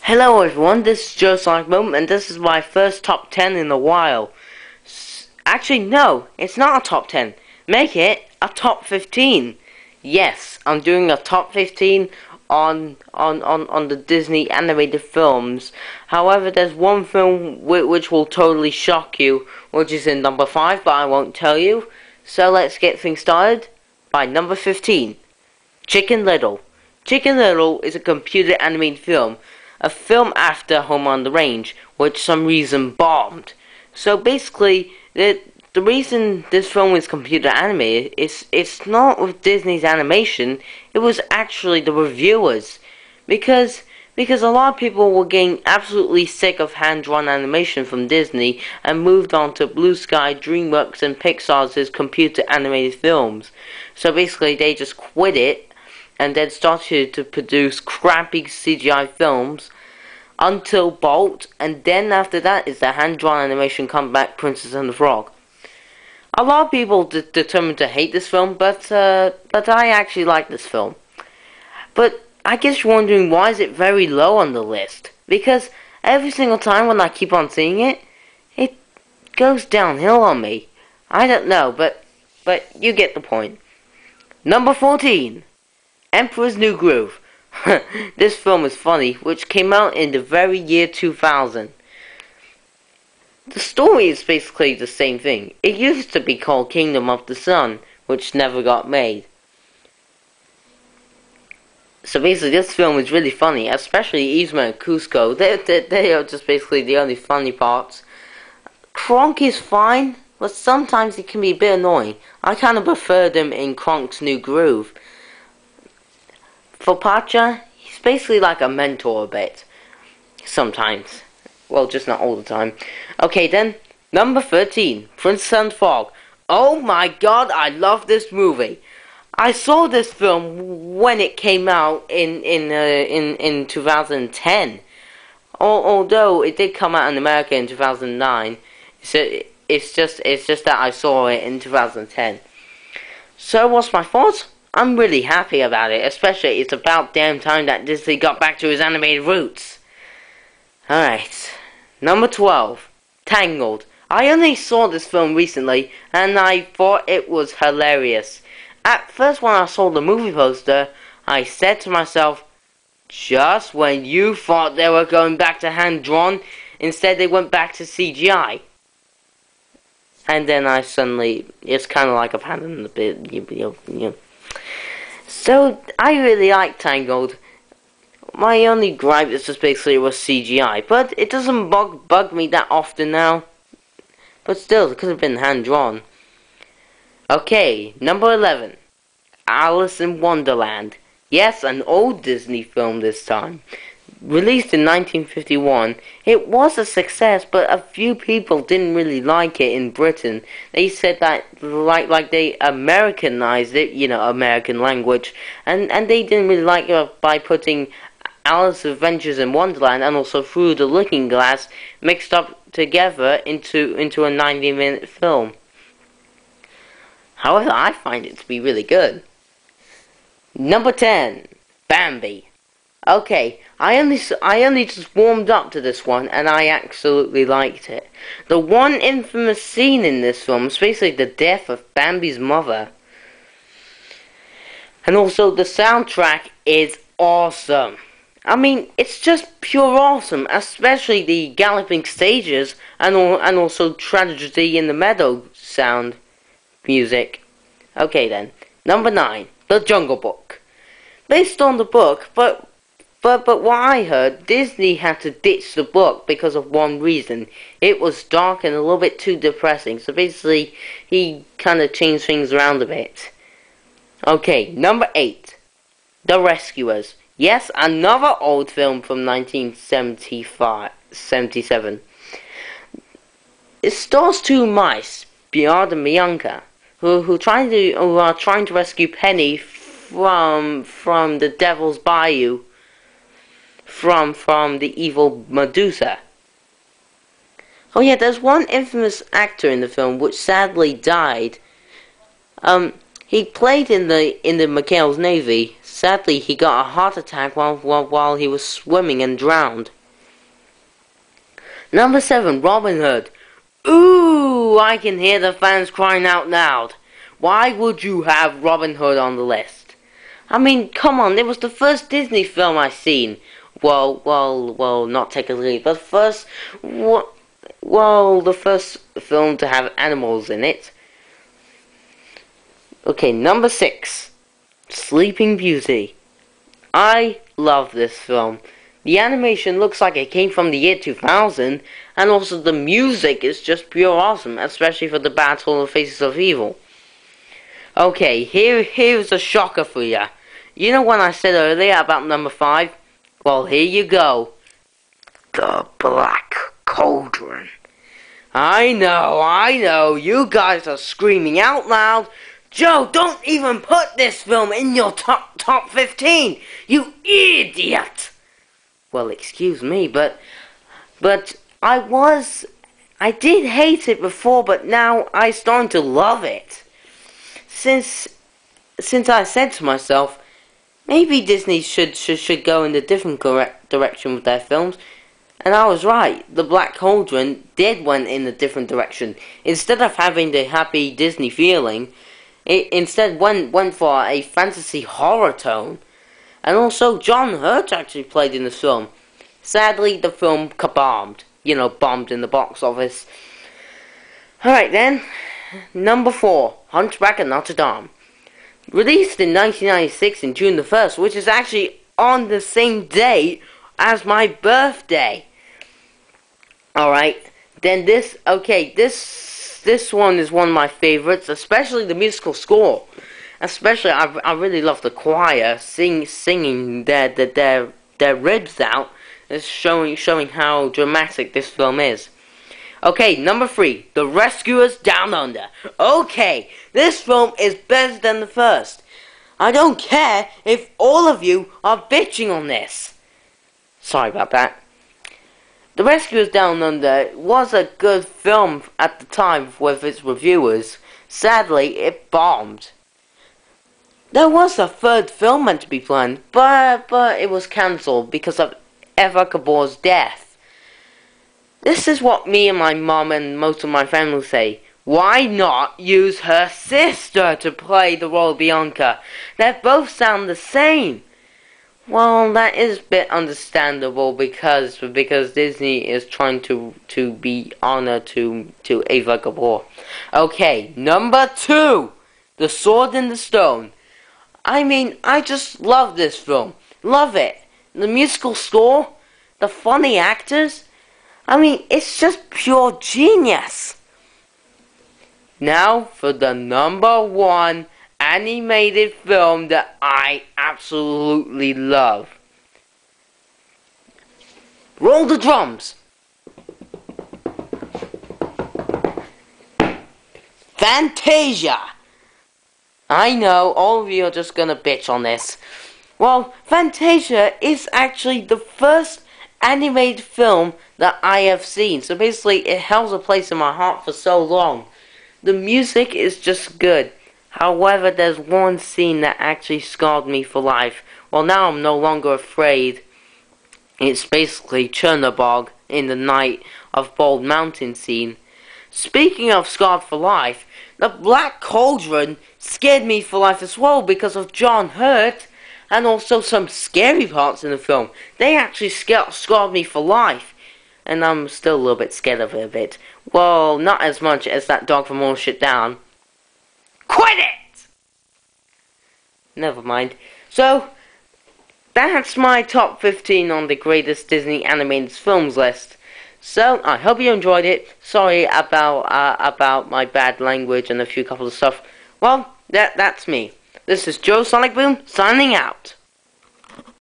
Hello everyone, this is Joe Sonic Boom, and this is my first top 10 in a while. Actually, no, it's not a top 10. Make it a top 15. Yes, I'm doing a top 15 on the Disney animated films. However, there's one film which will totally shock you, which is in number 5, but I won't tell you. So let's get things started by number 15, Chicken Little. Chicken Little is a computer animated film. A film after Home on the Range, which some reason bombed. So basically, the reason this film is computer animated is it's not with Disney's animation, it was actually the reviewers. Because a lot of people were getting absolutely sick of hand-drawn animation from Disney and moved on to Blue Sky, DreamWorks, and Pixar's computer animated films. So basically, they just quit it and then started to produce crappy CGI films until Walt, and then after that is the hand-drawn animation comeback, Princess and the Frog. A lot of people determined to hate this film, but I actually like this film. But I guess you're wondering, why is it very low on the list? Because every single time when I keep on seeing it, it goes downhill on me. I don't know, but you get the point. Number 14. Emperor's New Groove. This film is funny, which came out in the very year 2000. The story is basically the same thing. It used to be called Kingdom of the Sun, which never got made. So basically this film is really funny, especially Yzma and Cusco. They are just basically the only funny parts. Kronk is fine, but sometimes it can be a bit annoying. I kind of prefer them in Kronk's New Groove. For Pacha, he's basically like a mentor a bit. Sometimes. Well, just not all the time. Okay then, number 13, Princess and the Frog. Oh my god, I love this movie. I saw this film when it came out in 2010. Although it did come out in America in 2009. So it's just that I saw it in 2010. So what's my thoughts? I'm really happy about it, especially it's about damn time that Disney got back to his animated roots. Alright, number 12, Tangled. I only saw this film recently, and I thought it was hilarious. At first when I saw the movie poster, I said to myself, just when you thought they were going back to hand-drawn, instead they went back to CGI. And then I suddenly, it's kind of like I've had a bit, you know. So, I really like Tangled. My only gripe is just basically it was CGI, but it doesn't bug me that often now. But still, it could have been hand-drawn. Okay, number 11. Alice in Wonderland. Yes, an old Disney film this time. Released in 1951, it was a success, but a few people didn't really like it in Britain. They said that, like they Americanized it, you know, American language, and they didn't really like it by putting Alice's Adventures in Wonderland and also Through the Looking Glass mixed up together into a 90-minute film. However, I find it to be really good. Number 10, Bambi. Okay, I only just warmed up to this one, and I absolutely liked it. The one infamous scene in this film is basically the death of Bambi's mother. And also, the soundtrack is awesome. I mean, it's just pure awesome, especially the galloping stages, and also Tragedy in the Meadow sound music. Okay then, number 9, The Jungle Book. Based on the book, but what I heard, Disney had to ditch the book because of one reason. It was dark and a little bit too depressing. So basically, he kind of changed things around a bit. Okay, number 8. The Rescuers. Yes, another old film from 1977. It stars two mice, Bernard and Bianca, who are trying to rescue Penny from the Devil's Bayou. From the evil Medusa. Oh yeah, there's one infamous actor in the film which sadly died. He played in the McHale's Navy. Sadly, he got a heart attack while he was swimming and drowned. Number 7, Robin Hood. Ooh, I can hear the fans crying out loud. Why would you have Robin Hood on the list? I mean, come on, it was the first Disney film I seen. Well, not technically, but the first film to have animals in it. Okay, number 6, Sleeping Beauty. I love this film. The animation looks like it came from the year 2000, and also the music is just pure awesome, especially for the Battle of the Faces of Evil. Okay, here's a shocker for ya. You know what I said earlier about number 5? Well, here you go. The Black Cauldron. I know, you guys are screaming out loud. Joe, don't even put this film in your top 15, you idiot! Well, excuse me, but I did hate it before, but now I starting to love it. Since I said to myself, maybe Disney should go in a different direction with their films, and I was right. The Black Cauldron did went in a different direction. Instead of having the happy Disney feeling, it instead went for a fantasy horror tone. And also, John Hurt actually played in the film. Sadly, the film kabombed. You know, bombed in the box office. Alright then, number 4, Hunchback of Notre Dame. Released in 1996 in June the 1st, which is actually on the same day as my birthday. Alright, then this one is one of my favorites, especially the musical score. Especially, I really love the choir singing their ribs out. It's showing how dramatic this film is. Okay, number 3, The Rescuers Down Under. Okay, this film is better than the first. I don't care if all of you are bitching on this. Sorry about that. The Rescuers Down Under was a good film at the time with its reviewers. Sadly, it bombed. There was a third film meant to be planned, but it was cancelled because of Eva Gabor's death. This is what me and my mom and most of my family say. Why not use her sister to play the role of Bianca? They both sound the same. Well, that is a bit understandable because Disney is trying to be honor to Eva Gabor. Okay, number 2, The Sword in the Stone. I mean, I just love this film. Love it. The musical score, the funny actors. I mean, it's just pure genius. Now for the number 1 animated film that I absolutely love. Roll the drums. Fantasia. I know, all of you are just gonna bitch on this. Well, Fantasia is actually the first animated film that I have seen. So basically, it held a place in my heart for so long. The music is just good. However, there's one scene that actually scarred me for life. Well, now I'm no longer afraid. It's basically Chernobog in the Night of Bald Mountain scene. Speaking of scarred for life, the Black Cauldron scared me for life as well because of John Hurt and also some scary parts in the film. They actually scarred me for life. And I'm still a little bit scared of it a bit. Well, not as much as that dog from All Shit Down. Quit it! Never mind. So, that's my top 15 on the greatest Disney animated films list. So, I hope you enjoyed it. Sorry about my bad language and a few couple of stuff. Well, that's me. This is Joe Sonic Boom, signing out.